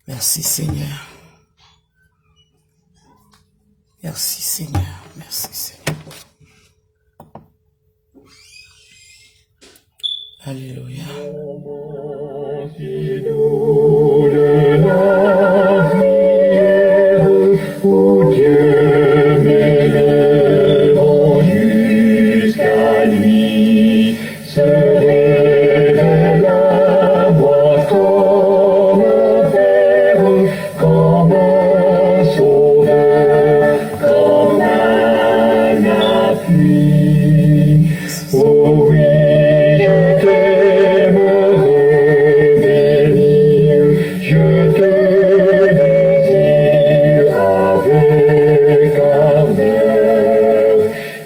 Merci Seigneur. Merci Seigneur. Merci Seigneur. Alléluia. Où Dieu m'élève jusqu'à lui, se révèle à moi comme un Père, comme un Sauveur, comme un appui. Oh oui, je t'aimerai bénir, je te désire avec ardeur,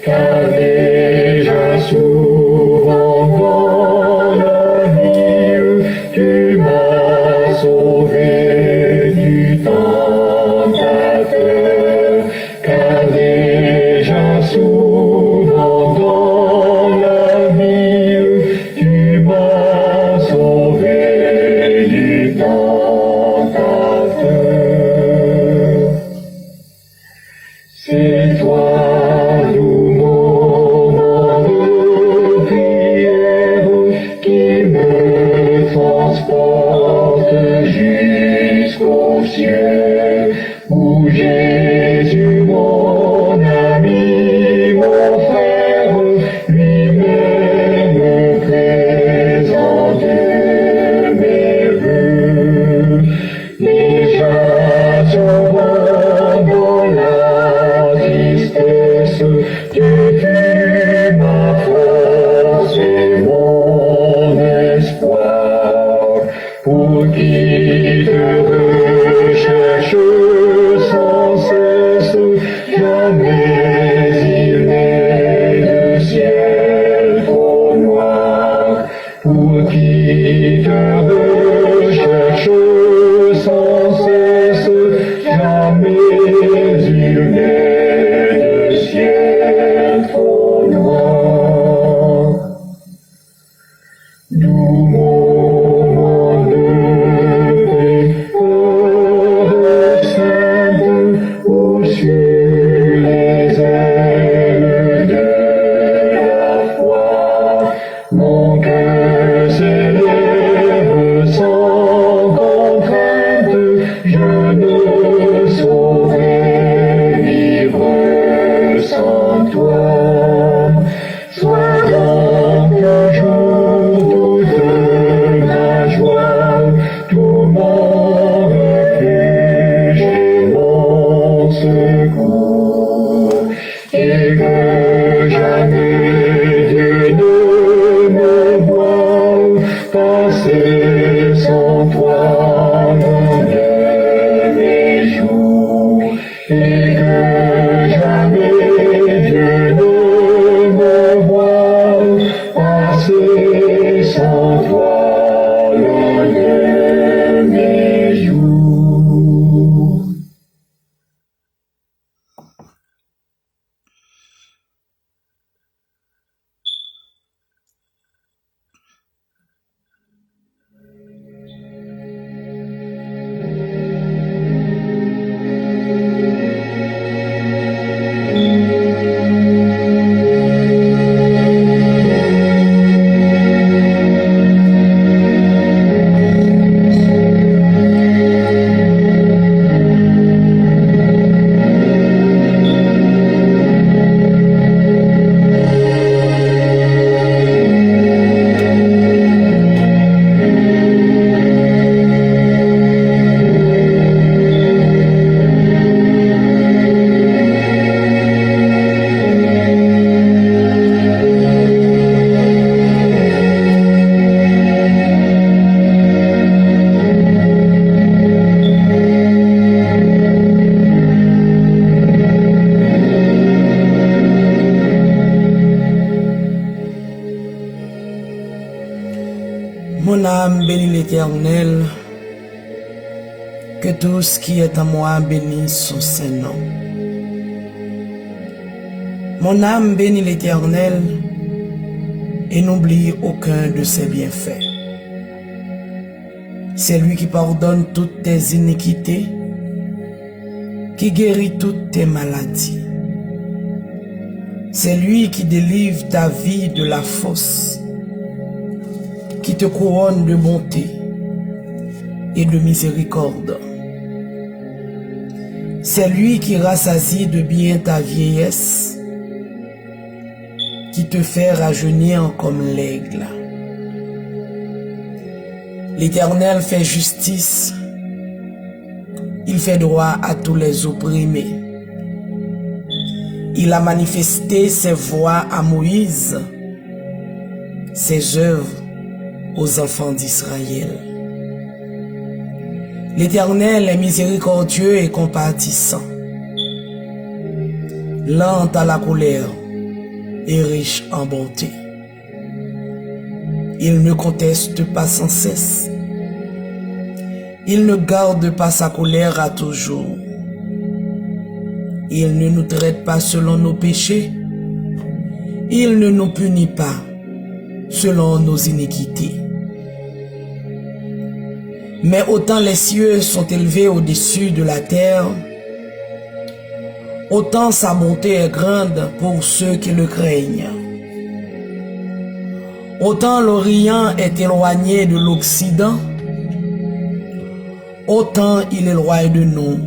car déjà souvent dans la vie, tu m'as sauvé du tentateur, car déjà souvent dans la vie, tu m'as sauvé du tentateur. C'est toi, nous, moment de prière, qui me transporte jusqu'au ciel, où Jésus, mon ami, mon frère, lui-même présente mes vœux. Déjà souvent dans la tristesse, tu fus ma force et mon espoir. Pour qui te recherche sans cesse, jamais il n'est de ciel trop noir. Pour qui te recherche sans cesse, jamais il n'est de ciel trop noir. D'où moment de paix, heureux sainte, où sur les ailes de la foi, mon cœur s'élève sans contrainte, je ne saurais vivre sans toi. Sois donc toujours toute ma joie, tout mon refuge et mon secours, et que jamais Dieu ne me voie passer sans toi mon dernier jour, et que jamais Dieu ne me voie passer sans toi le dernier jour. Mon âme bénit l'Éternel, que tout ce qui est en moi bénisse son Saint-Nom. Mon âme bénit l'Éternel et n'oublie aucun de ses bienfaits. C'est lui qui pardonne toutes tes iniquités, qui guérit toutes tes maladies. C'est lui qui délivre ta vie de la fosse, qui te couronne de bonté et de miséricorde. C'est lui qui rassasie de bien ta vieillesse, qui te fait rajeunir comme l'aigle. L'Éternel fait justice, il fait droit à tous les opprimés. Il a manifesté ses voies à Moïse, ses œuvres aux enfants d'Israël. L'Éternel est miséricordieux et compatissant, lent à la colère et riche en bonté. Il ne conteste pas sans cesse. Il ne garde pas sa colère à toujours. Il ne nous traite pas selon nos péchés. Il ne nous punit pas selon nos iniquités. Mais autant les cieux sont élevés au-dessus de la terre, autant sa bonté est grande pour ceux qui le craignent. Autant l'Orient est éloigné de l'Occident, autant il éloigne de nous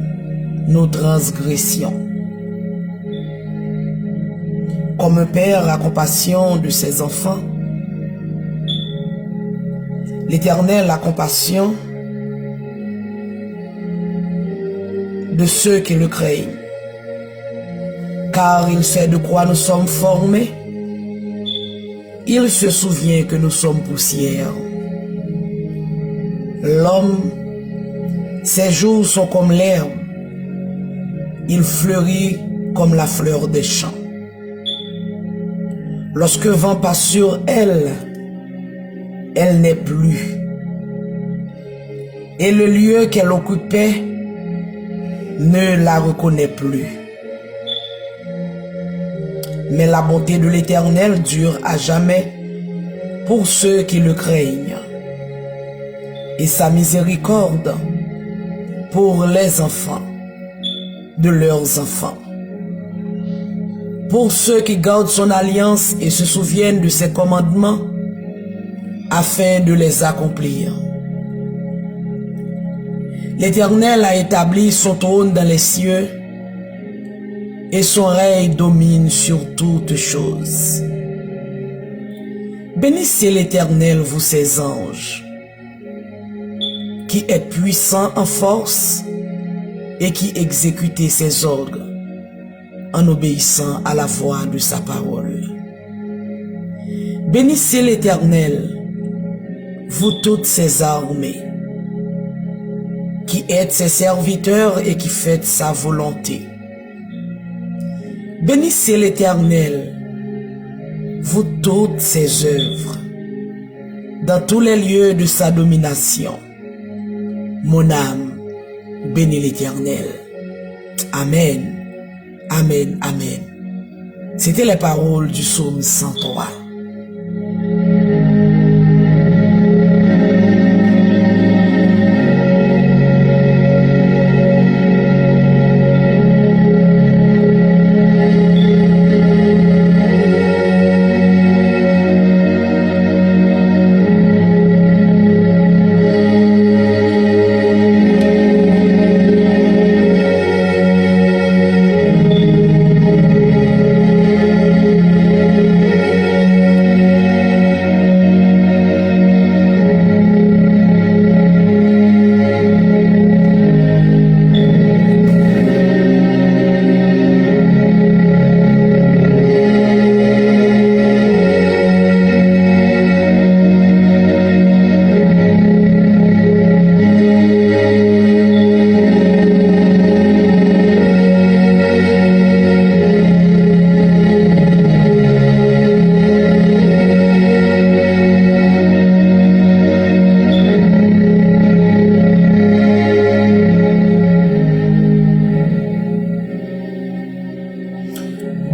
nos transgressions. Comme un père a compassion de ses enfants, l'Éternel a compassion de ceux qui le craignent, car il sait de quoi nous sommes formés. Il se souvient que nous sommes poussière. L'homme, ses jours sont comme l'herbe, il fleurit comme la fleur des champs. Lorsque vent passe sur elle, elle n'est plus, et le lieu qu'elle occupait ne la reconnaît plus. Mais la bonté de l'Éternel dure à jamais pour ceux qui le craignent, et sa miséricorde pour les enfants de leurs enfants. Pour ceux qui gardent son alliance et se souviennent de ses commandements, afin de les accomplir. L'Éternel a établi son trône dans les cieux, et son règne domine sur toutes choses. Bénissez l'Éternel, vous ses anges, qui est puissant en force et qui exécute ses ordres en obéissant à la voix de sa parole. Bénissez l'Éternel, vous toutes ses armées, qui êtes ses serviteurs et qui faites sa volonté. Bénissez l'Éternel, vous toutes ses œuvres, dans tous les lieux de sa domination. Mon âme bénit l'Éternel. Amen, amen, amen. C'était les paroles du psaume 103.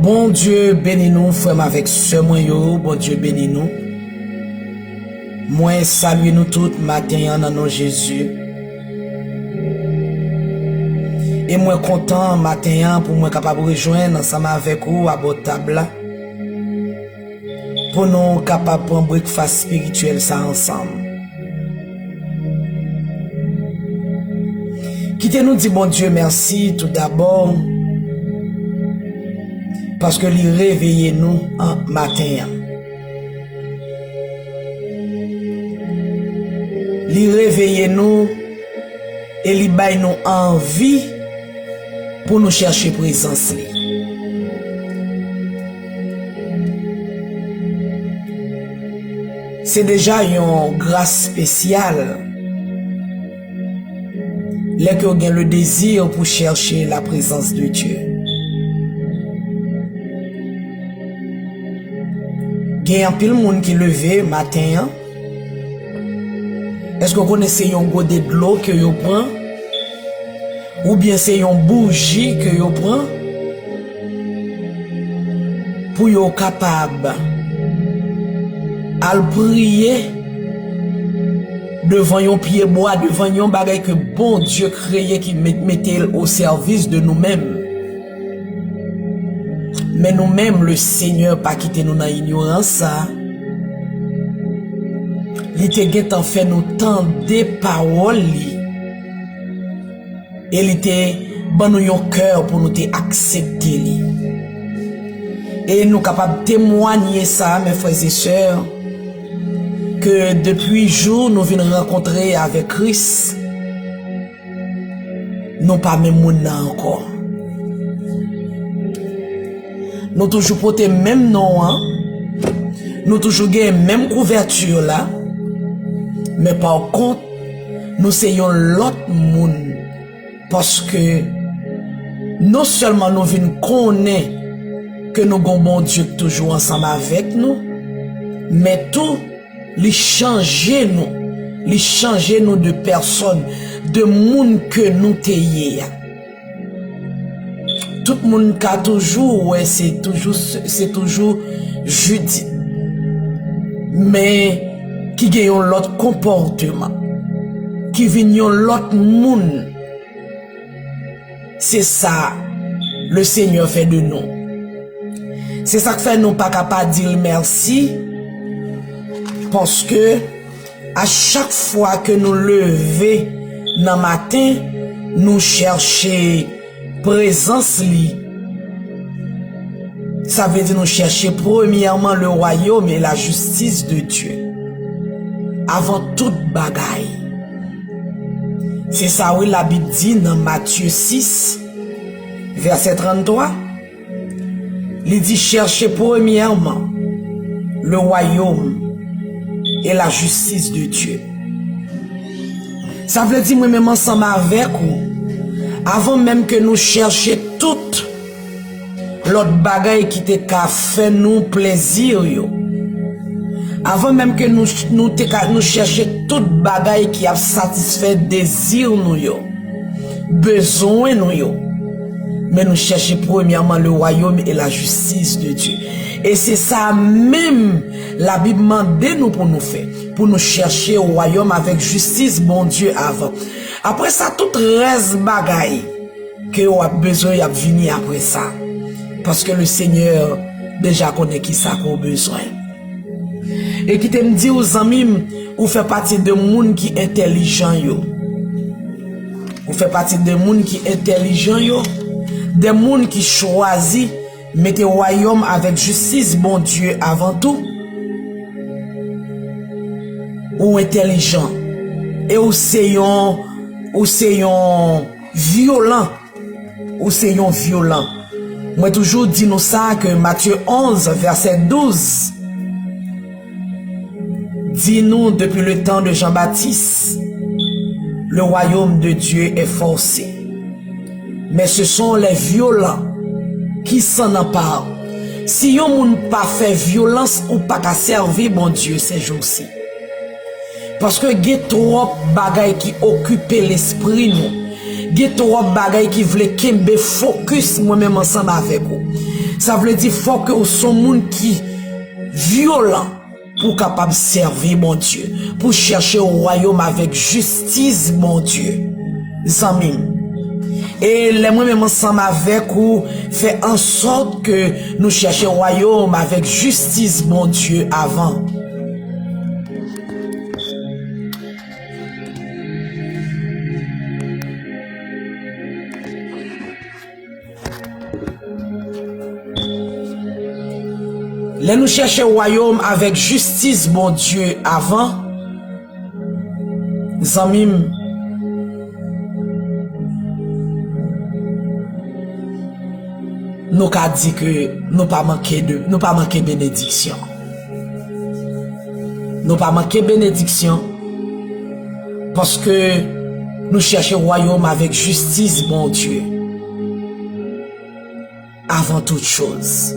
Bon Dieu bénis nous, frère avec ce moyen, bon Dieu bénis nous. Moi, salue nous toutes matin dans nos Jésus. Et moi, content matin pour moi capable de rejoindre ensemble avec vous à votre table. Pour nous capables de prendre breakfast spirituel ça ensemble. Quittez-nous dit bon Dieu merci tout d'abord. Parce que il réveille nous en matin. Il réveille nous et il baille nous envie pour nous chercher présence. C'est déjà une grâce spéciale. Les qui ont le désir pour chercher la présence de Dieu. Il y a un pile monde qui levé matin. Est-ce que vous connaissez un godet de l'eau que vous prenez? Ou bien c'est une bougie que vous prenez? Pour vous capable à prier devant un pied bois, devant un bagage que bon Dieu créé qui mettait au service de nous-mêmes. Mais nous-mêmes, le Seigneur pas quitté nous dans l'ignorance. Il était en fait nous tendre des paroles. Et il était bon nous un cœur pour nous accepter. Et nous capables de témoigner ça, mes frères et sœurs, que depuis jour nous venons rencontrer avec Christ, nous pas même encore. Nous toujours porter même nom, hein? Nous toujours gagner même couverture là, mais par contre, nous sayons l'autre monde parce que non seulement nous venons connaître que nous avons bon Dieu toujours ensemble avec nous, mais tout les changer nous de personnes, de monde que nous t'ayons. Tout le monde a toujours, ouais, c'est toujours Judith. Mais qui gagne l'autre comportement, qui vient l'autre monde. C'est ça, le Seigneur fait de nous. C'est ça que fait nous pas capable de dire merci. Parce que à chaque fois que nous levons dans le matin, nous cherchons présence li. Ça veut dire nous chercher premièrement le royaume et la justice de Dieu. Avant toute bagaille. C'est ça oui la Bible dit dans Matthieu 6, verset 33. Il dit chercher premièrement le royaume et la justice de Dieu. Ça veut dire moi-même ensemble avec vous. Avant même que nous cherchions toute l'autre bagaille qui te ka fait nous plaisir yo. Avant même que nous cherchions toute bagaille qui a satisfait désir nous yo. Besoin nous yo. Mais nous cherchons premièrement le royaume et la justice de Dieu. Et c'est ça même la Bible demande nous pour nous faire. Pour nous chercher au royaume avec justice, bon Dieu, avant. Après ça, tout reste bagaille que vous avez besoin de venir après ça. Parce que le Seigneur déjà connaît qui ça qu'on a besoin. Et qui te me dit aux amis, vous faites partie de monde qui est intelligent yo. Vous faites partie de monde qui est intelligent yo. Des gens qui choisissent mettre le royaume avec justice, bon Dieu, avant tout. Ou intelligent. Et ou c'est violent. Ou c'est violent. Moi toujours dis nous ça que Matthieu 11, verset 12. Dis-nous depuis le temps de Jean-Baptiste, le royaume de Dieu est forcé. Mais ce sont les violents qui s'en emparent. Si yon moun pas fait violence ou pas qu'à servir bon Dieu ces jours-ci. Parce que il y a trop bagay qui occupent l'esprit nous. Il y a trop bagay qui veulent kembe focus moi-même ensemble avec vous. Ça veut dire faut que vous soyez moun qui violent, pour capable servir mon Dieu, pour chercher au royaume avec justice, mon Dieu. Zamim. Et les moi-même ensemble avec ou fait en sorte que nous cherchions au royaume avec justice, mon Dieu, avant. Les nous chercher au royaume avec justice, mon Dieu, avant. Zamim. Nous qu'a dit que nous pas manquer bénédiction. Nous pas manquer bénédiction parce que nous cherchons le royaume avec justice, mon Dieu. Avant toute chose.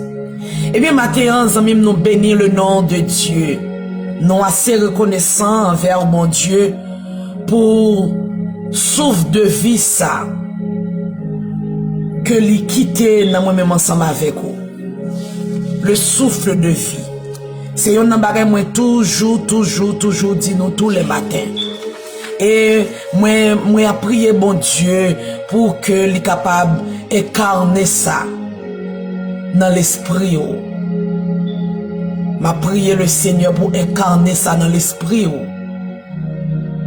Eh bien, maintenant, nous bénissons le nom de Dieu. Nous assez reconnaissants envers mon Dieu pour souffle de vie ça. Que l'y quitter dans moi-même ensemble avec vous. Le souffle de vie. C'est un bagage moi toujours dit nous tous les matins. Et moi a prié bon Dieu pour que l'y capable incarner ça dans l'esprit. M'a prié le Seigneur pour incarner ça dans l'esprit.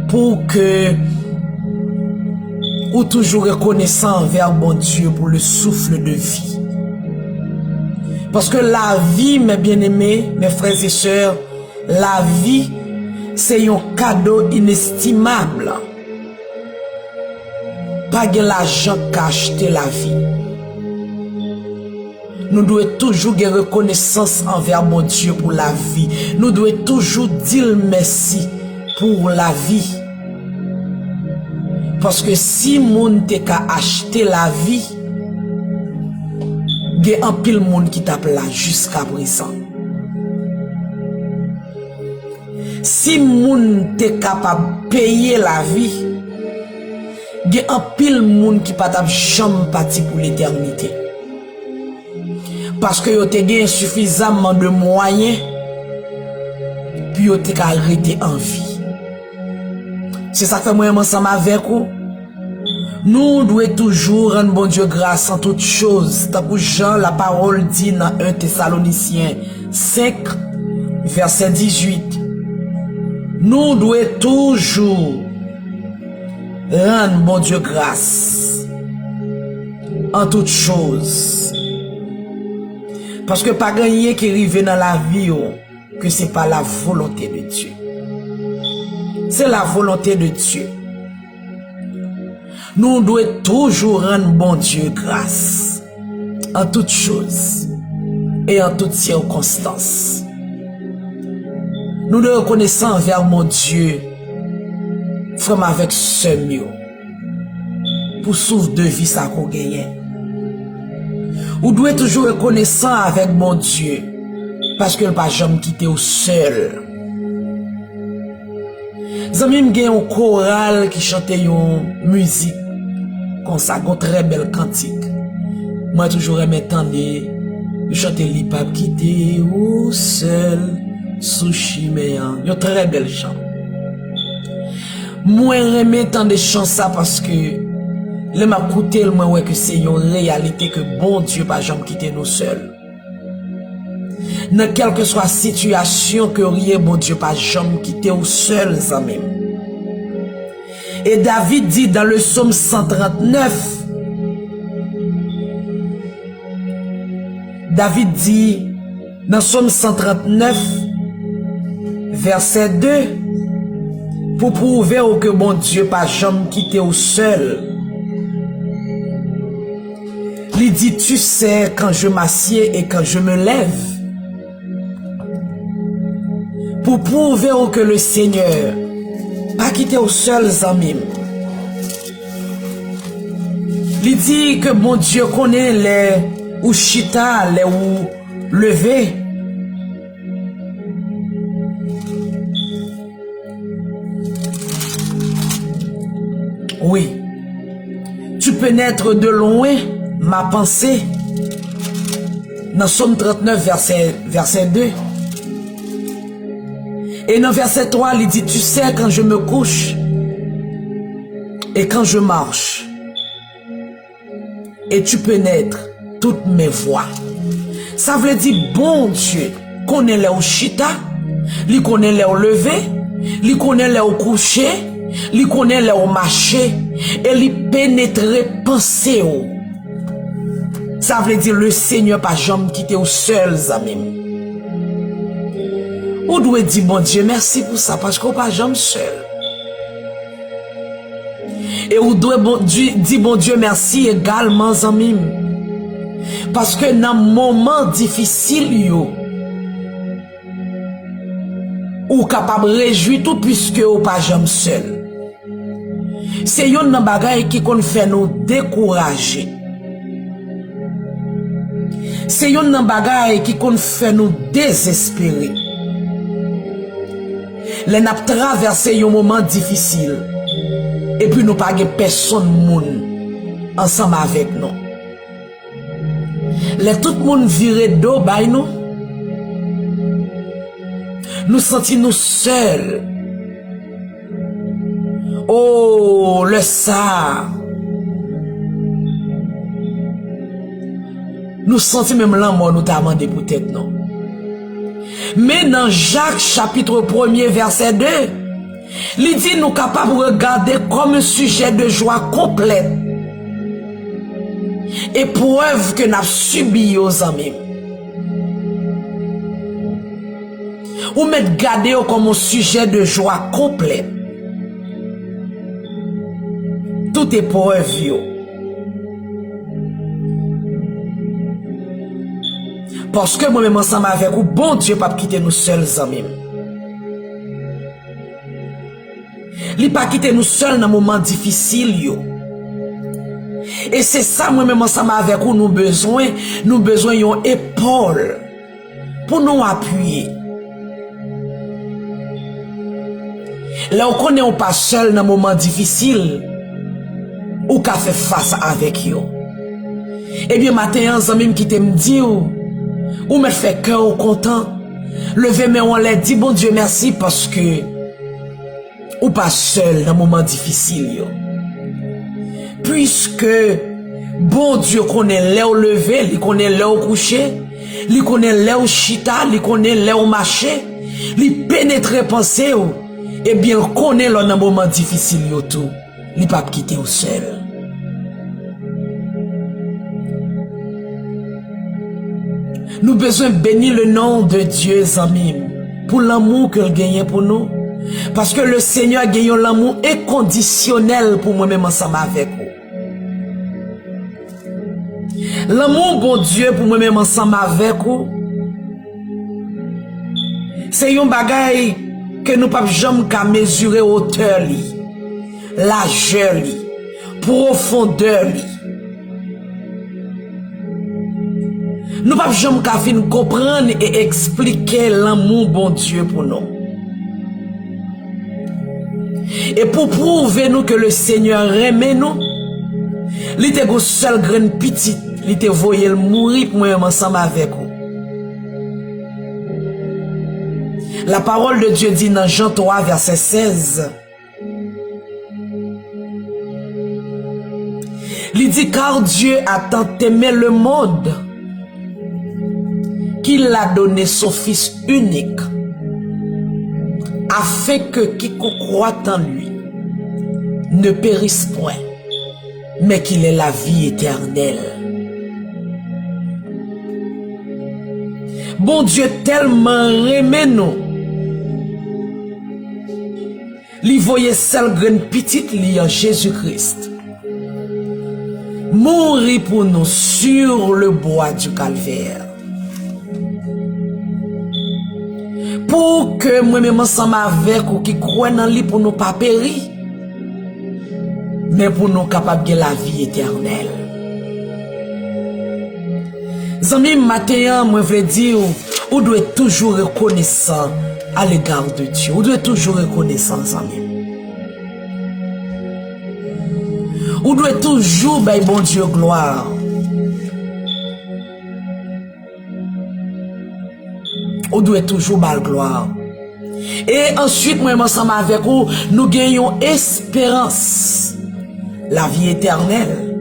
Pour que ou toujours reconnaissant envers mon Dieu pour le souffle de vie. Parce que la vie, mes bien-aimés, mes frères et sœurs, la vie, c'est un cadeau inestimable. Pas de l'argent qui achète la vie. Nous devons toujours avoir reconnaissance envers mon Dieu pour la vie. Nous devons toujours dire merci pour la vie. Parce que si moun te ka acheter la vie, il y a un pile monde qui tape là jusqu'à présent. Si moun te capable payer la vie, il y a un pile monde qui pas tape jamais parti pour l'éternité. Parce que yo te gen suffisamment de moyens puis yo te ka arrêter en vie. C'est ça que fait moi ensemble avec vous. Nous devons toujours rendre bon Dieu grâce en toutes choses. Tant que Jean, la parole dit dans 1 Thessaloniciens 5, verset 18. Nous devons toujours rendre bon Dieu grâce en toutes choses. Parce que pas gagner qui arrive dans la vie, que c'est pas la volonté de Dieu. C'est la volonté de Dieu. Nous devons toujours rendre bon Dieu grâce en toutes choses et en toutes circonstances. Nous devons reconnaître envers mon Dieu, frère avec ce mieux, pour souffle de vie ça qu'on gagne. Vous devez toujours reconnaissant avec mon Dieu, parce que ne pas jamais quitter au seul. Zami m'gè un choral qui chantait une musique comme ça, une très belle cantique. Moi toujours aimé tendre chanter li pas quitter au seul sous chiméan. Une très belle chant. Moi aimé tendre chant ça parce que le m'a écouté le moi ouais que c'est une réalité que bon Dieu pas jamais quitter nous seuls. Dans quelle que soit la situation que rien, bon Dieu, pas jamais quitter au seul, amis. Et David dit dans le psaume 139, David dit dans le psaume 139, verset 2, pour prouver que bon Dieu pas jamais quitté au seul. Il dit, tu sais, quand je m'assieds et quand je me lève, pour prouver que le Seigneur pas quitté aux seuls amis. Il dit que mon Dieu connaît les ou chita, les ou lever. Oui, tu peux naître de loin ma pensée. Dans Psaume 39, verset 2. Et dans verset 3, il dit, tu sais quand je me couche et quand je marche, et tu pénètres toutes mes voies. Ça veut dire, bon Dieu, connaît les au chita, il connaît les au lever, il connaît les au coucher, il connaît les au marché, et il pénètre pensée. Ça veut dire, le Seigneur pas jamais quitté au seul, amis. Ou doit dire, bon Dieu, merci pour ça, parce qu'on pas jamais seul. Et ou doit dire, bon Dieu, merci également, amis. Parce que dans moment difficile, ou capable de réjouir tout puisque ou pas jamais seul. C'est yon nan bagay qui kon fait nous décourager. C'est yon nan bagay qui kon fait nous désespérer. Les n'a traversé un moment difficile. Et puis nous pas personne moun ensemble avec nous. Les tout le monde viré d'eau bay nous. Nous sentons nous seuls. Oh, le ça. Nous sentons même l'amour nous t'a demandé pour tête non. Mais dans Jacques chapitre 1er verset 2, il dit nous capables de regarder comme un sujet de joie complète. Épreuve que nous avons subi aux amis. Ou mettre garder comme un sujet de joie complète. Tout épreuve yo. Parce que moi-même ensemble avec vous, bon Dieu pas quitter nous seuls amis. Il pas quitter nous seuls dans moment difficile yo. Et c'est ça moi-même ensemble avec vous nous besoin une épaule pour nous appuyer. Là où on n'est pas seul dans moment difficile ou qu'a fait face avec yo. Eh bien matin amis qui te me dit ou me fait cœur content, lever mes on les dit bon Dieu merci parce que ou pas seul dans moment difficile yo. Puisque bon Dieu connaît l'air au lever, il connaît l'air au coucher, il connaît l'air au chita, il connaît l'air au marché, il pénètre pensée et bien connaît dans un moment difficile yo tout, il pas quitter au seul. Nous besoin bénir le nom de Dieu, amis, pour l'amour qu'il gagne pour nous. Parce que le Seigneur a gagné l'amour inconditionnel pour moi-même ensemble avec vous. L'amour bon Dieu pour moi-même ensemble avec vous, c'est un bagay que nous ne pouvons jamais mesurer hauteur, largeur, profondeur. Nous ne pouvons jamais comprendre et expliquer l'amour bon Dieu pour nous. Et pour prouver nous que le Seigneur aime nous, il était une seule graine petite, il était voyé mourir pour moi ensemble avec vous. La parole de Dieu dit dans Jean 3 verset 16. Il dit car Dieu a tant aimé le monde qu'il a donné son Fils unique afin que quiconque croit en lui ne périsse point, mais qu'il ait la vie éternelle. Bon Dieu tellement aimé nous, il voyait seul graine petite li en Jésus-Christ mourir pour nous sur le bois du calvaire. Pour que moi-même ensemble avec ou qui croient en lui pour nous pas périr, mais pour nous capables de la vie éternelle. Zami matin, moi veux dire, ou doit être toujours reconnaissant à l'égard de Dieu. Ou doit être toujours reconnaissant, zami. Ou doit être toujours, ben bon Dieu, gloire. Ou doit toujours bal gloire. Et ensuite, moi, ensemble avec vous, nous gagnons espérance, la vie éternelle.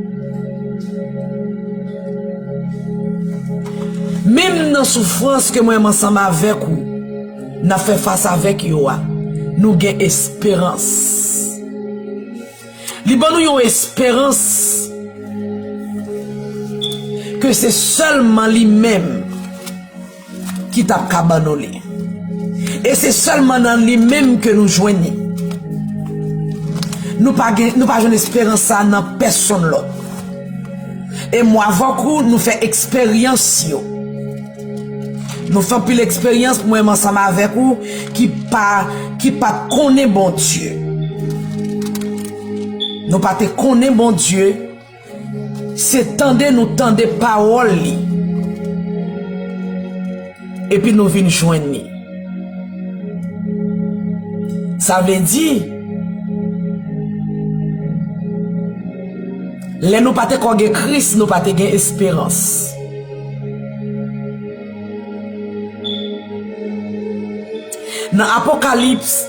Même dans la souffrance que moi, ensemble avec vous, nous fait face avec vous, nous gagnons espérance. Liban nous avons espérance que c'est seulement lui-même qui t'a abandonné. Et c'est seulement dans lui-même que nous joignons. Nous pas une espérance dans personne l'autre. Et moi, avec vous, nous faisons expérience. Nous faisons plus l'expérience, moi, ensemble avec vous, qui pas connaît bon Dieu. Nous pas te connaît bon Dieu. C'est nous tendez parole. Et puis nous venons joindre. Ça veut dire, les nous pas te connaît Christ, nous pas te gain espérance. Dans Apocalypse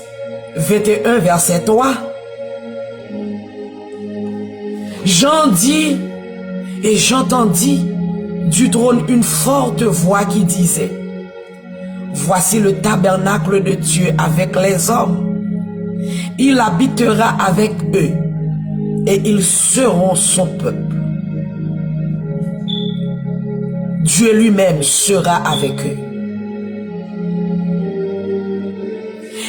21, verset 3, Jean dit, et j'entendis du trône une forte voix qui disait, voici le tabernacle de Dieu avec les hommes. Il habitera avec eux et ils seront son peuple. Dieu lui-même sera avec eux.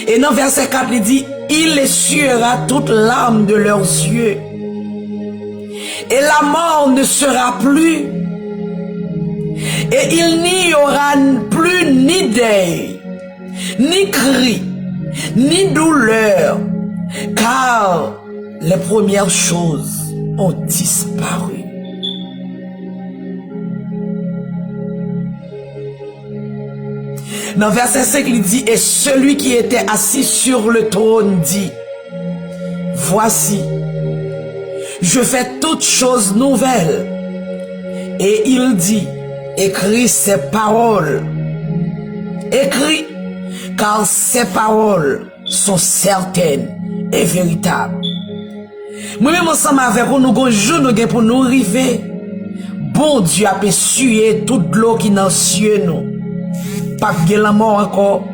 Et dans verset 4, il dit, il essuiera toute larme de leurs yeux. Et la mort ne sera plus. Et il n'y aura plus ni deuil, ni cri, ni douleur, car les premières choses ont disparu. Dans verset 5, il dit, et celui qui était assis sur le trône dit, voici, je fais toutes choses nouvelles. Et il dit, écris ces paroles. Écris, car ces paroles sont certaines et véritables. Moi-même, ensemble avec vous, nous avons jour pour nous arriver. Bon Dieu a essuyer toute l'eau qui est dans les cieux, nous. Pas de la mort encore,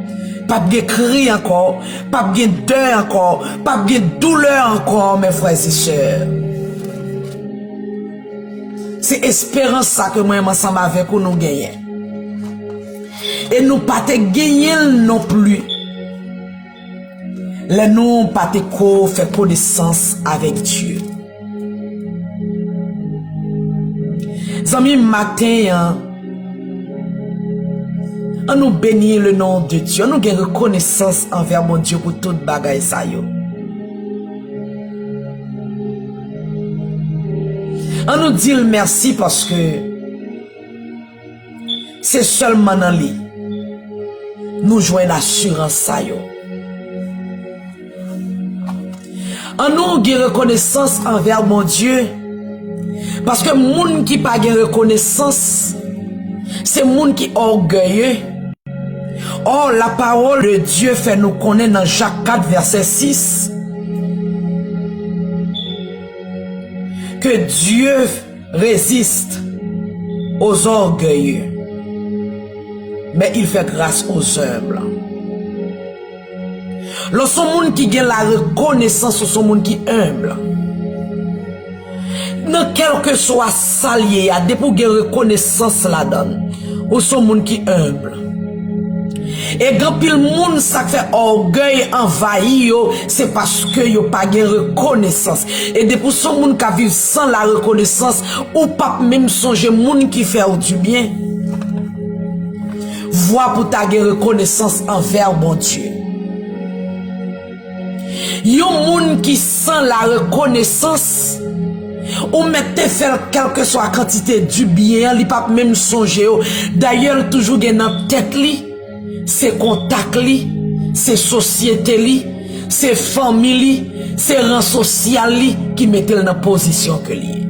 pas de cri encore, pas de deuil encore, pas de douleur encore, mes frères et sœurs. C'est espérance ça que moi ensemble avec vous nous gagnons. Et nous pas te gagner non plus. Les nous pas te faire connaissance avec Dieu. Amis matin, on nous bénit le nom de Dieu, on nous gagne reconnaissance envers mon Dieu pour toute bagaille ça yo. On nous dit merci parce que c'est seulement dans lui nous jouons l'assurance ça yo. On nous gagne reconnaissance envers mon Dieu parce que moun qui pas gagne reconnaissance c'est moun qui orgueilleux. Or la parole de Dieu fait nous connaître dans Jacques 4 verset 6 que Dieu résiste aux orgueilleux, mais il fait grâce aux humbles. Lorsque moun qui gagne la reconnaissance, c'est moun qui humble. Dans quel que soit salier, il y a des pour gagner reconnaissance là-dedans. Ou son moun qui humble. Et quand pile moun ça fait orgueil envahi yo, c'est parce que yo pas gagné reconnaissance. Et depuis son moun qui vivre sans la reconnaissance, ou pas même songer moun qui fait du bien. Vois pour ta reconnaissance envers bon Dieu. Yo moun qui sans la reconnaissance, ou mettez faire quelle que soit la quantité du bien, li pas même songer. D'ailleurs, toujours gen dans tête li, c'est contact li, c'est société li, c'est famille li, c'est rang social li qui mettent dans position que li.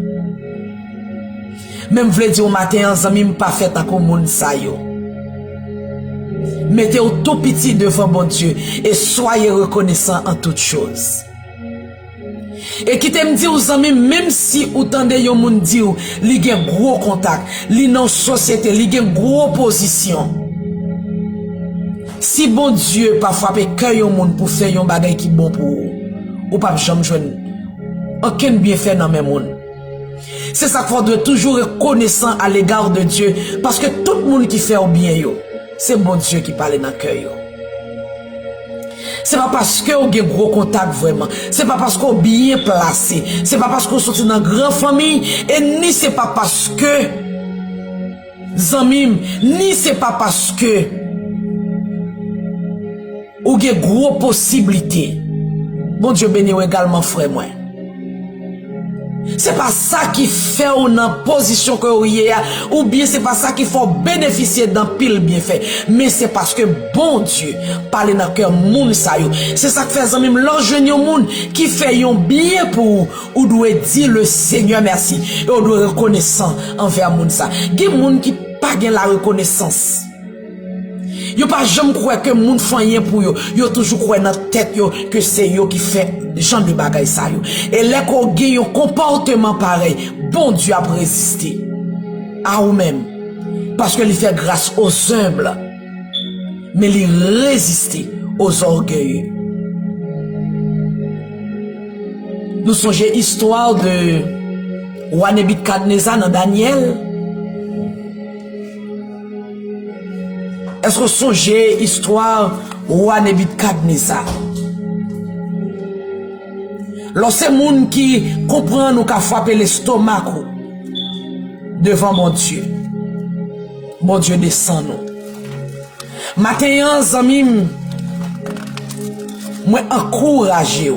Même vle dire au matin, en zami pas fait comme moun sa yo. Mettez au tout petit devant bon Dieu et soyez reconnaissants en toutes choses. Et qui t'aime dire aux amis, même si ou tendez yon moun di ou, li gen gros contact, li nan société, li gen gros position. Si bon Dieu pas frappé cœur yon moun pour faire yon bagay qui bon pour ou pas jamais joindre aucun bienfait dans même monde. C'est ça qu'il faut toujours reconnaissant à l'égard de Dieu parce que tout le monde qui fait au bien yo, c'est bon Dieu qui parle dans cœur yo. C'est pas parce que vous avez gros contact vraiment. C'est pas parce que vous bien placé. C'est pas parce que vous sortez dans une grande famille. Et ni c'est pas parce que Zamim, ni c'est pas parce que vous avez gros possibilités. Bon Dieu béni également frère moi. C'est pas ça qui fait ou dans position que vous y ou bien c'est pas ça qui faut bénéficier d'un pile bienfait, mais c'est parce que bon Dieu parle dans cœur moun sa yo. C'est ça que fait même l'enjeune moun qui fait yon bien pour ou doit dire le Seigneur merci et on doit reconnaissant envers moun sa. Gen moun qui pas gen la reconnaissance. Yo pas jamais croire que moun font rien pour yo. Yo toujours croire dans tête yo que c'est yo qui fait genre de bagay sa yo. Et les ko gen un comportement pareil, bon Dieu a résisté à ou même parce que il fait grâce aux humbles. Mais il résisté aux orgueilleux. Nous songeons l'histoire de roi Nebuchadnezzar dans Daniel. Est-ce que songez l'histoire roi Nebuchadnezzar? Lorsque moun qui comprend nous qu'a frappé l'estomac devant mon Dieu. Mon Dieu descend nous. Matin, zamim, moi encourager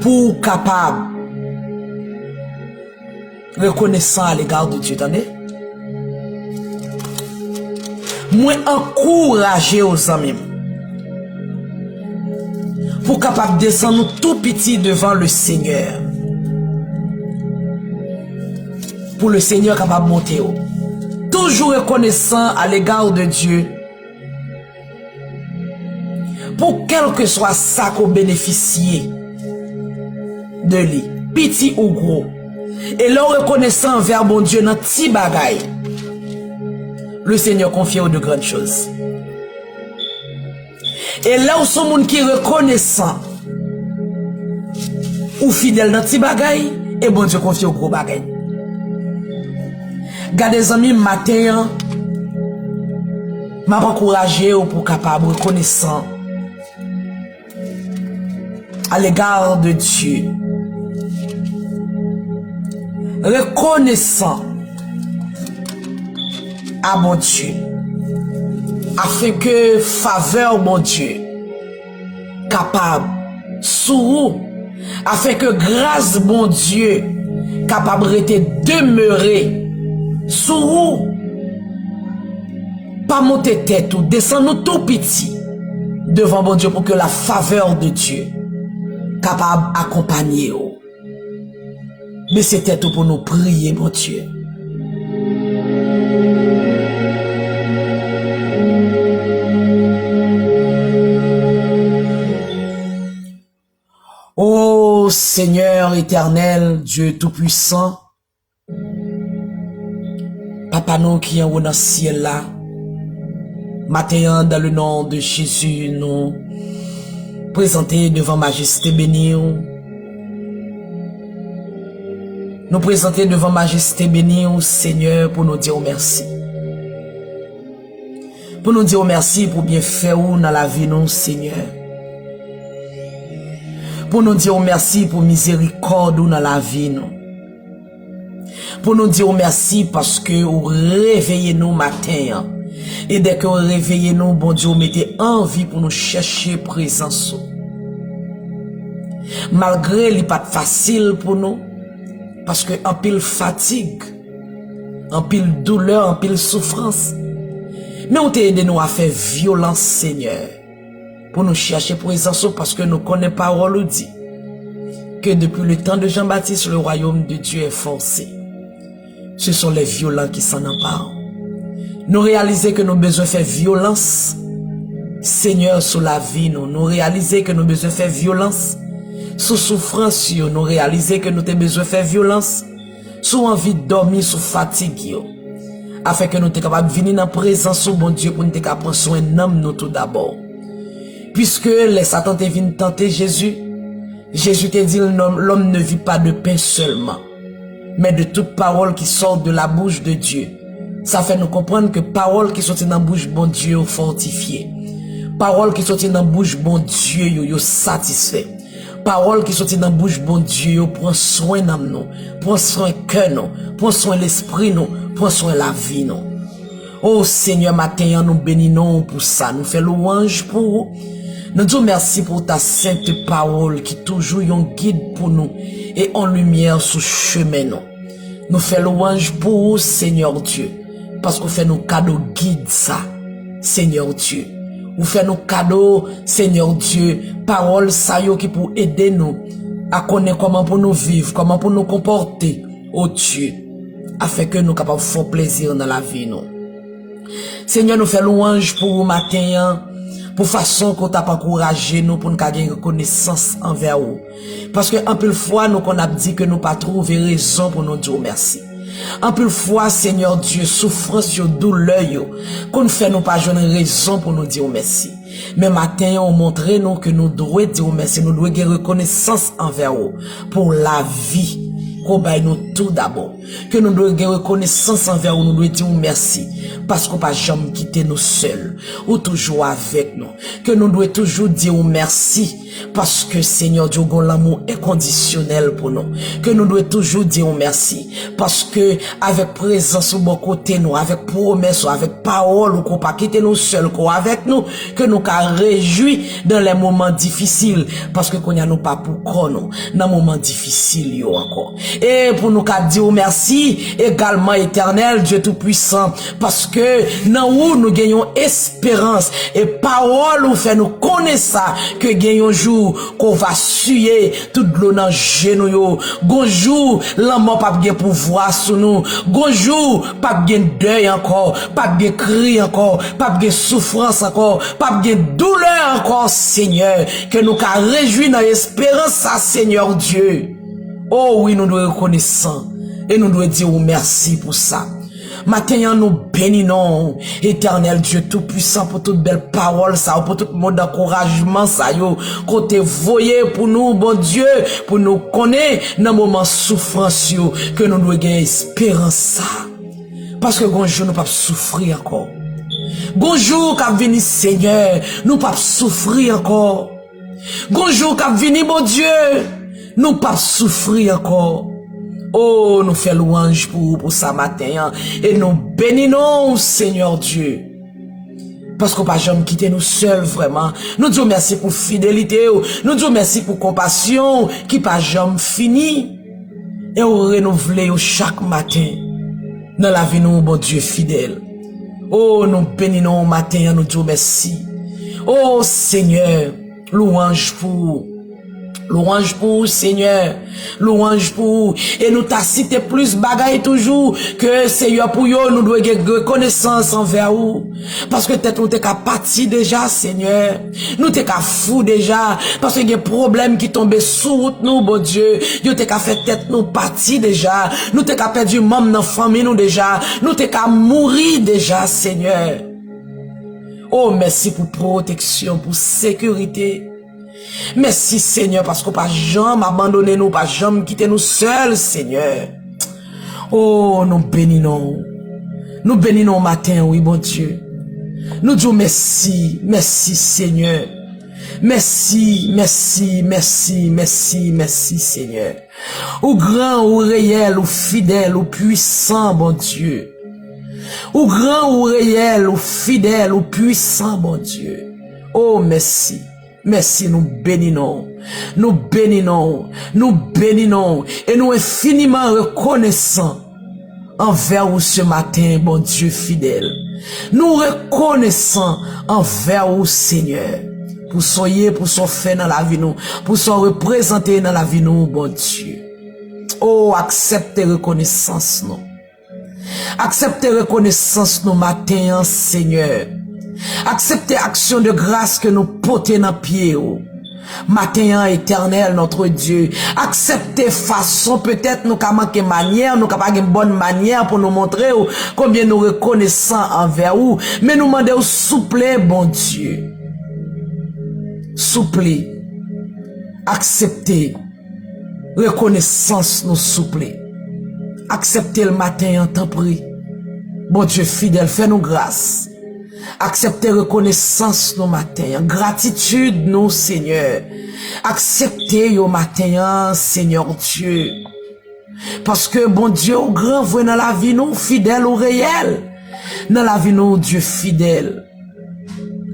pour capable reconnaissant à l'égard de Dieu, attendez? Moi encourager aux amis pour capable descendre tout petit devant le Seigneur. Pour le Seigneur capable monter haut. Toujours reconnaissant à l'égard de Dieu. Pour quel que soit ça qu'on bénéficie de lui, petit ou gros. Et leur reconnaissant envers mon Dieu dans petit bagaille. Le Seigneur confie de grandes choses. Et là où son monde qui est reconnaissant ou fidèle dans petit bagaille, et bon Dieu confie au gros bagaille. Gardez amis matin, m'a encouragé pour capable reconnaissant à l'égard de Dieu. Reconnaissant à mon Dieu, afin que faveur mon Dieu capable sous, afin que grâce mon Dieu capable de demeurer sous, pas monter tête ou descendre tout petit devant mon Dieu pour que la faveur de Dieu capable accompagner. Mais c'était tout pour nous prier mon Dieu. Ô Seigneur éternel, Dieu tout-puissant, Papa nous qui est dans le ciel là, matin dans le nom de Jésus, nous présenter devant Majesté bénie, nous présenter devant Majesté bénie, Seigneur, pour nous dire merci. Pour nous dire merci pour bien faire dans la vie, nous, Seigneur. Pour nous dire merci pour miséricorde dans la vie nous. Pour nous dire merci parce que vous réveillez nous matin. Et dès que vous réveillez nous, bon Dieu, vous mettez envie pour nous chercher présence. Malgré les pas facile pour nous, parce que en pile fatigue, en pile douleur, en pile souffrance. Mais on t'a aidé nous à faire violence, Seigneur. Pour nous chercher présence parce que nous connaissons parole dit que depuis le temps de Jean-Baptiste, le royaume de Dieu est forcé. Ce sont les violents qui s'en emparent. Nous réaliser que nous besoin faire violence, Seigneur, sur la vie, nous réaliser que nous besoin faire violence, sous souffrance, nous réaliser que nous avons besoin faire violence, sous envie de dormir, sous fatigue, afin que nous sommes capables de venir dans la présence de bon Dieu pour nous prendre soin de nous tout d'abord. Puisque les Satan te viennent tenter Jésus, Jésus te dit l'homme ne vit pas de pain seulement, mais de toute parole qui sort de la bouche de Dieu. Ça fait nous comprendre que parole qui sortit dans la bouche bon Dieu fortifié. Parole qui sortit dans la bouche bon Dieu yo satisfait. Parole qui sortit dans la bouche bon Dieu prend soin de nous, prend soin cœur nous, prend soin l'esprit nous, prend soin la vie nous. Oh Seigneur, matin nous bénissons pour ça, nous faisons louange pour vous. Nous disons merci pour ta sainte parole qui toujours un guide pour nous et en lumière sur chemin nous. Nous faisons louange pour vous, Seigneur Dieu, parce qu'on fait nos cadeaux guide ça, Seigneur Dieu. Vous faites nos cadeaux, Seigneur Dieu, parole ça yo qui pour aider nous à connaître comment pour nous vivre, comment pour nous comporter, oh Dieu, afin que nous capables de faire plaisir dans la vie nous. Seigneur, nous faisons louange pour vous matin, pour façon qu'on t'a encouragé nous pour nous gagner reconnaissance envers vous. Parce que un peu de fois nous qu'on a dit que nous pas trouvé raison pour nous dire merci. Un peu de fois, Seigneur Dieu, souffrance, douleur, qu'on fait nous pas joindre raison pour nous dire merci. Mais matin, on montre nous que nous devons dire merci, nous devons avoir reconnaissance envers vous pour la vie. Qu'on baille nous tout d'abord. Que nous devons avoir reconnaissance envers vous, nous devons dire merci. Parce qu'on pas jamais quitter nous seuls. Ou toujours avec nous. Que nous devons toujours dire merci. Parce que Seigneur Dieu, l'amour est conditionnel pour nous. Que nous devons toujours dire merci. Parce que avec présence au bon côté nous, avec promesse, avec parole, qu'on pas quitter nous seuls, qu'on avec nous, que nous qu'à réjouir dans les moments difficiles. Parce que qu'on y a nous pas pour quoi nous, dans les moments difficiles yo encore. Et pour nous qu'à dire merci, également éternel, Dieu tout-puissant. Parce que dans où nous gagnons espérance et parole ou fait nous connaître ça, que gagnons jour qu'on va suer tout l'eau dans genou yo. Gonjour, l'amour pas bien pouvoir sur nous. Gonjour, pas bien deuil encore, pas bien cri encore, pas bien souffrance encore, pas bien douleur encore, Seigneur. Que nous qu'à réjouir dans l'espérance ça, Seigneur Dieu. Oh oui, nous devons reconnaissant et nous devons dire merci pour ça. Maintenant, nous bénissons, éternel Dieu tout-puissant, pour toute belle parole, ça, pour tout le monde d'encouragement, ça, yo, côté voyez pour nous, bon Dieu, pour nous connaître dans le moment souffrance, yo, que nous devons gagner espérance, ça. Parce que bonjour, nous ne pouvons pas souffrir encore. Bonjour, qu'a venu Seigneur, nous ne pouvons pas souffrir encore. Bonjour, qu'a venu, bon Dieu, nous ne pouvons pas souffrir encore. Oh, nous faisons louange pour ça matin. Et nous bénissons, Seigneur Dieu. Parce qu'on ne peut pas jamais quitter nous seuls, vraiment. Nous disons merci pour fidélité. Nous disons merci pour compassion qui pas jamais fini. Et on renouvelle chaque matin. Dans la vie, nous, bon Dieu fidèle. Oh, nous bénissons matin. Nous disons merci. Oh, Seigneur, louange pour Seigneur, louange pour, et nous t'a cité plus bagaille toujours, que Seigneur pour yo, nous devons avoir reconnaissance envers vous, parce que peut-être nous t'es qu'à partir déjà, Seigneur, nous t'es qu'à fou déjà, parce qu'il y a des problèmes qui tombent sous route nous, bon Dieu, yo t'es qu'à fait tête nous partir déjà, nous t'es qu'à perdre membre dans la famille nous déjà, nous t'es qu'à mourir déjà, Seigneur. Oh, merci pour protection, pour sécurité. Merci Seigneur parce qu'on pas jamais abandonné nous, pas jamais quitté nous seuls, Seigneur. Oh, nous bénissons. Nous bénissons matin, oui, bon Dieu. Nous disons merci, merci Seigneur. Merci, merci, merci, merci, merci Seigneur. Ou grand, ou réel, ou fidèle, ou puissant, bon Dieu. Ou grand, ou réel, ou fidèle, ou puissant, bon Dieu. Oh, merci. Merci, nous bénissons, nous bénissons, nous bénissons, et nous infiniment reconnaissants envers vous ce matin, bon Dieu fidèle. Nous reconnaissons envers vous, Seigneur, pour soyez, pour son fait dans la vie nous, pour son représenter dans la vie nous, bon Dieu. Oh, acceptez reconnaissance, non. Acceptez reconnaissance nous matin, Seigneur. Acceptez action de grâce que nous portons dans pied. Matin éternel, notre Dieu. Acceptez façon, peut-être nous avons manqué manière, nous avons une bonne manière pour nous montrer combien nous reconnaissons envers vous. Mais nous demandons souple, bon Dieu. Souple. Acceptez. Reconnaissance nous souple. Acceptez le matin en temps pris. Bon Dieu fidèle, fais-nous grâce. Acceptez reconnaissance nos matins, gratitude nous Seigneur. Acceptez au matin, Seigneur Dieu. Parce que bon Dieu, au grand vrai dans la vie nous, fidèle ou réel. Dans la vie nous, Dieu fidèle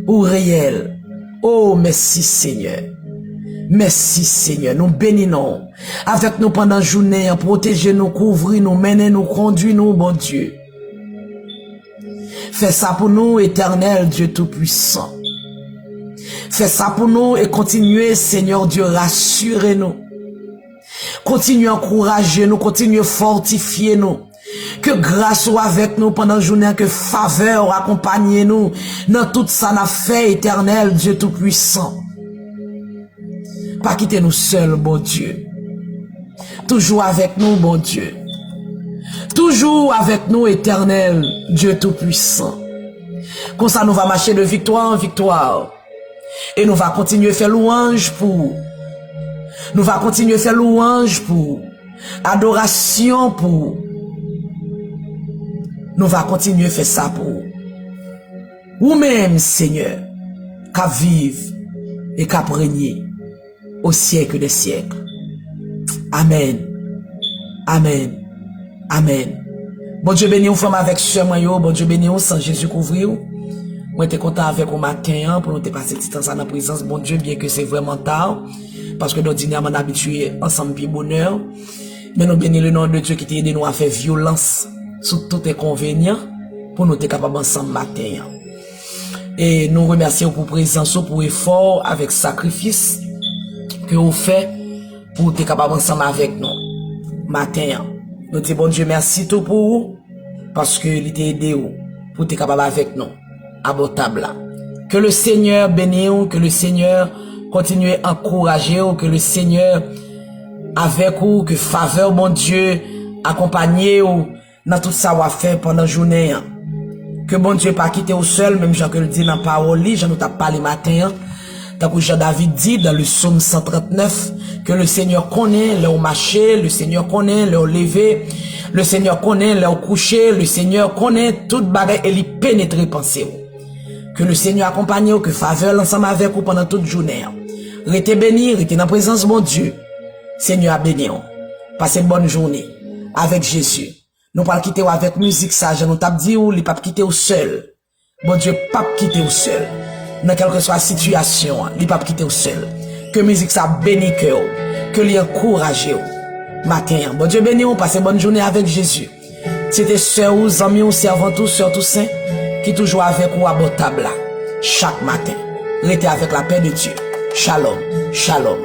ou réel. Oh, merci Seigneur. Merci Seigneur, nous bénissons. Avec nous pendant la journée, protéger nous, couvrir nous, mener nous, conduire nous, bon Dieu. Fais ça pour nous, éternel Dieu Tout-Puissant. Fais ça pour nous et continuez, Seigneur Dieu, rassurez-nous. Continuez à encourager nous, continuez à fortifier nous. Que grâce soit avec nous pendant la journée, que faveur accompagne nous dans tout ça n'a fait, éternel Dieu Tout-Puissant. Pas quitter nous seuls, bon Dieu. Toujours avec nous, bon Dieu. Toujours avec nous, éternel Dieu Tout-Puissant. Comme ça, nous va marcher de victoire en victoire. Et nous va continuer à faire louange pour. Nous va continuer à faire louange pour. Adoration pour. Nous va continuer à faire ça pour. Ou-même, Seigneur, qu'à vivre et qu'à régner au siècle des siècles. Amen. Amen. Amen. Bon Dieu béni ou femme avec ce moyen, bon Dieu béni ou sans Jésus couvrir. Moi j'étais content avec au matin pour nous te passer petit temps dans la présence bon Dieu, bien que c'est vraiment tard parce que nous ordinairement habitués ensemble puis bonheur. Mais nous bénis le nom de Dieu qui t'a aidé nous à faire violence sur tout inconvénient pour nous être capables ensemble matin. Et nous remercions pour présence, pour effort avec sacrifice que vous faites pour être capable ensemble avec nous matin. Nous disons bon Dieu merci tout pour vous parce que il t'a aidé pour être capable avec nous à votre table là. Que le Seigneur bénisse, que le Seigneur continue à encourager, que le Seigneur avec vous, que faveur mon Dieu accompagne vous dans tout ça va faire pendant la journée. Que bon Dieu pas quitter au seul, même Jean que le dit dans la parole, Jean nous t'a parlé matin. Tant que Jean David dit dans le psaume 139 que le Seigneur connaît leur marché, le Seigneur connaît leur lever, le Seigneur connaît leur coucher, le Seigneur connaît toute bagarre et lui pénétrer pensée. Que le Seigneur accompagne vous, que faveur l'ensemble avec vous pendant toute journée. Restez bénis, restez dans la présence de mon Dieu. Seigneur a béni. Passez une bonne journée avec Jésus. Nous pas quitter avec musique sage, nous t'a dit ou il pas quitter au seul. Bon Dieu pas quitter au seul. Dans quelle que soit la situation, il pas quitter au seul. Que musique ça bénit que lui encourage matin. Bon Dieu béni, on passe une bonne journée avec Jésus. C'était sœur ou amis ou servant ou sœur tout saint qui toujours avec vous à votre table là chaque matin. Restez avec la paix de Dieu. Shalom, shalom.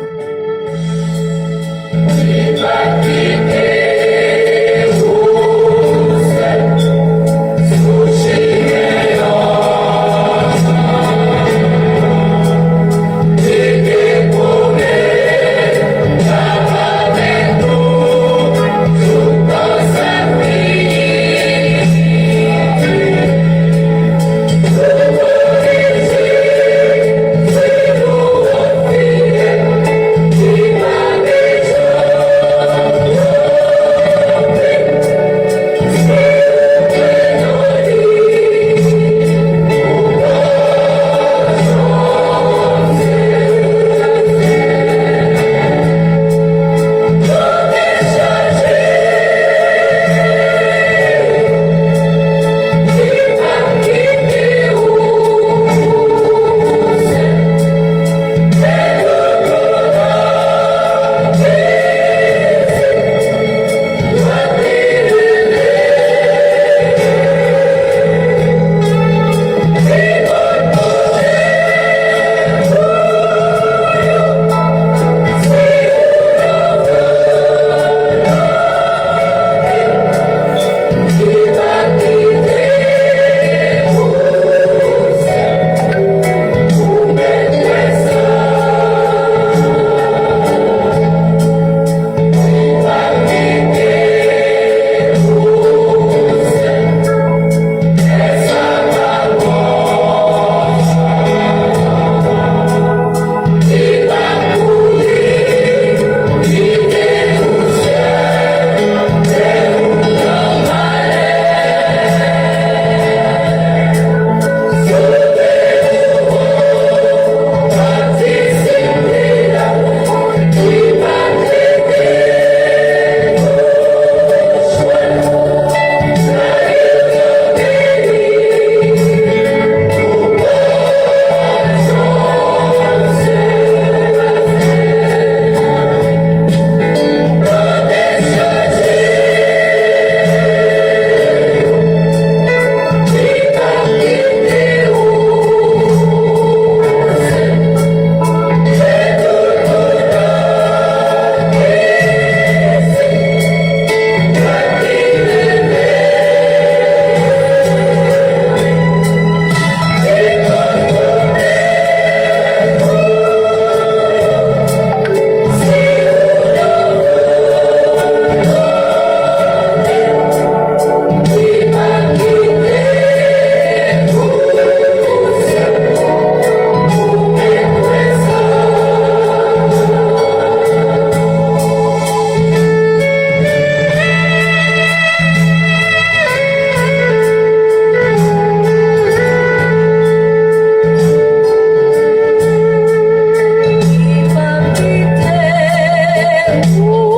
Oh,